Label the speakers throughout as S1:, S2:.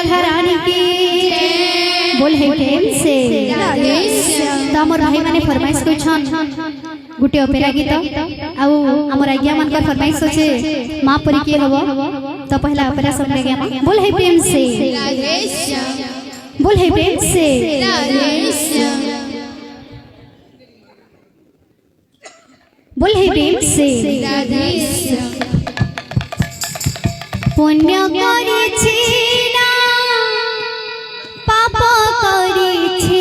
S1: राधा रानी की बोल है प्रेम से तो हमर भाई माने फरमाइश करछन गुटे ओपेरा गीत आउ हमर आज्ञा मन का फरमाइश होचे मां परी के हबो तो पहला ओपेरा सुन लेगे हम बोल है प्रेम से बोल है प्रेम से बोल है प्रेम से पुण्य करेछि ना पाप करेछि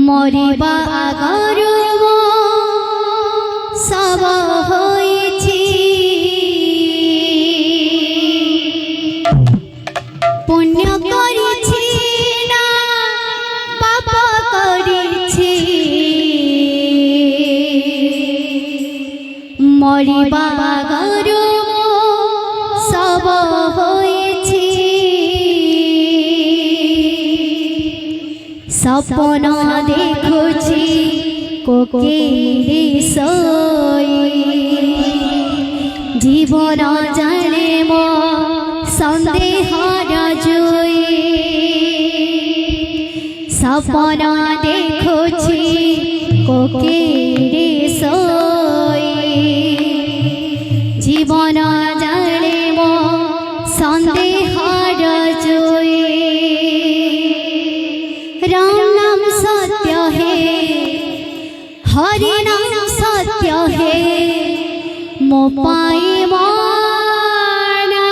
S1: मरिबा आगरु सब होइछि पुण्य करेछि ना पाप करेछि मरिबा आगरु सब होइछि सपन देखुछि कोकिली सोई जीवन जाने मो संदेहर जोई सपन देखुछि कोकिली सोई जीवन जाने मो संदेहर जोई राम नाम सत्य है हरि नाम सत्य है मो पाई माना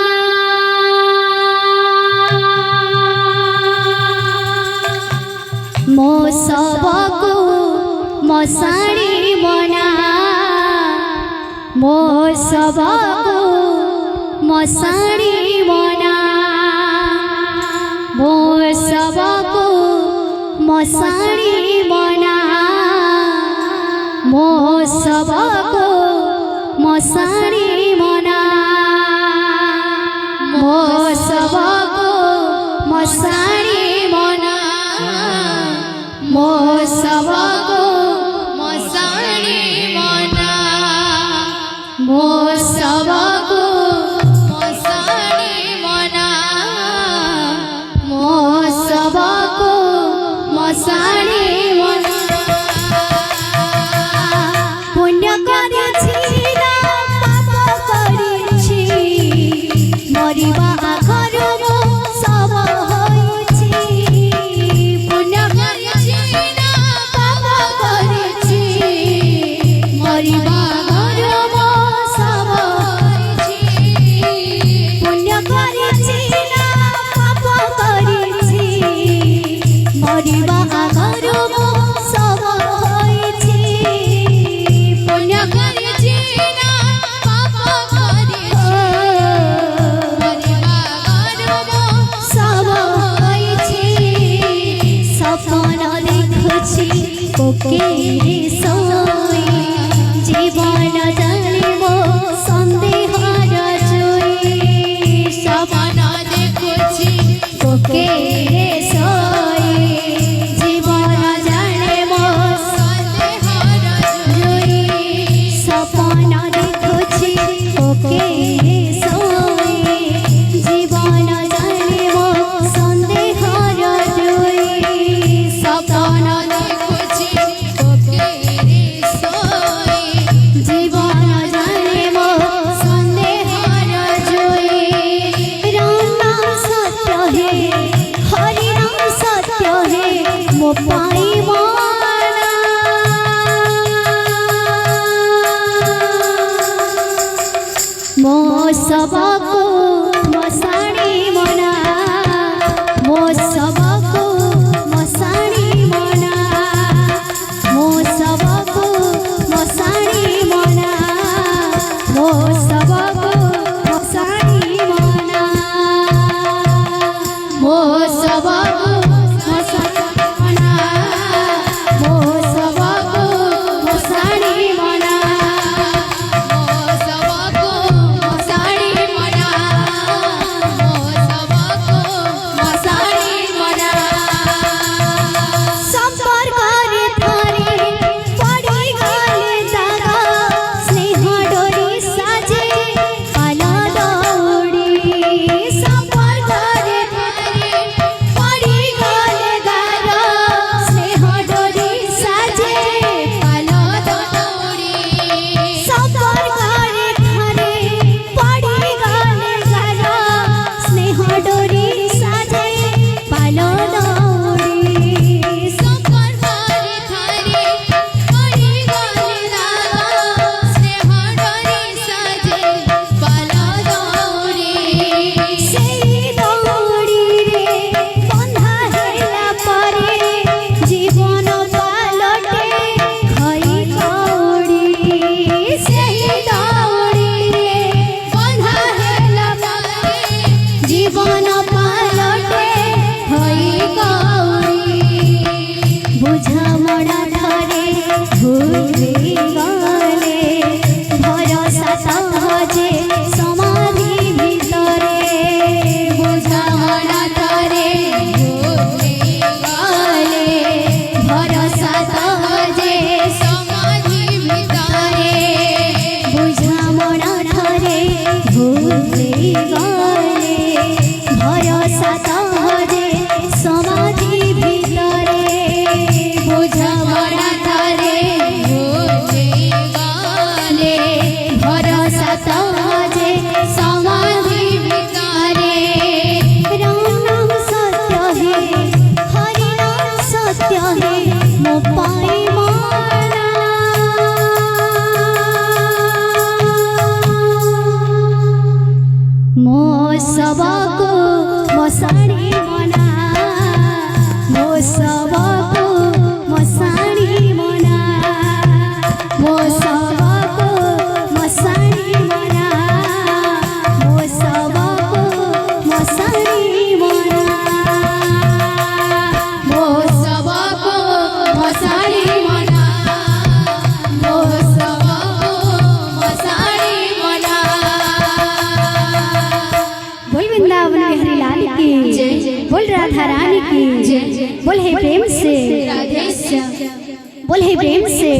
S1: मो सबको मो साड़ी बना मो सबको मो साड़ी बना मो सबको मो साड़ी बना मो सबको मो साड़ी बना मो सबको मो साड़ी बना मो सबको मो साड़ी बना मो सबको मो साड़ी बना मो सबको मो साड़ी बना पुण्य करेछि ना पाप करेछि मरिबा आगरु सब होइछि पुण्य करेछि ना पाप करेछि मरिबा आगरु सब होइछि पुण्य करेछि ना पाप करेछि मरिबा आगरु सब होइछि पुण्य करेछि ना पाप करेछि मरिबा आगरु सब होइछि सपन देखुछि कोकिली सोई जीवन जानिबो संदेहर जोई सपन देखुछि कोकिली सोई जीवन जानिबो संदेहर जोई सपन देखुछि कोकिली सोई जीवन जानिबो संदेहर जोई सपन देखुछि कोकिली सोई जीवन जानिबो संदेहर जोई राम नाम सत्य है हरि नाम सत्य है मो पाई माना मो सबको मो साड़ी बना मो सबको मो साड़ी बना मो सबको मो साड़ी बना मो सबको मो साड़ी बना मो सबको मो साड़ी बना मो सबको मो साड़ी बना मो सबको मो साड़ी बना मो सबको मो साड़ी बना संपर्क रे थारे पड़ी गले दागा स्नेह डोरी साजे सहजे समाधि भितरे बुझामणा थारे गले भरोसा सहजे समाधि भितरे बुझामणा थारे भूले गले भरोसा सहजे समाधि भितरे बुझामणा थारे भूले गले भरोसा सहजे समाधि भितरे राम नाम सत्य है हरि नाम सत्य है मो पाई माना मो सबको मसाणी मना मो सबको मसाणी मना मो सबको मसाणी मना मो सबको मसाणी मना मो सबको मसाणी मना मो सबको मसाणी मना। बोल वृंदावन बिहारी लाल की जय, बोल राधा रानी की जय, बोल हे प्रेम से, बोल हे प्रेम से।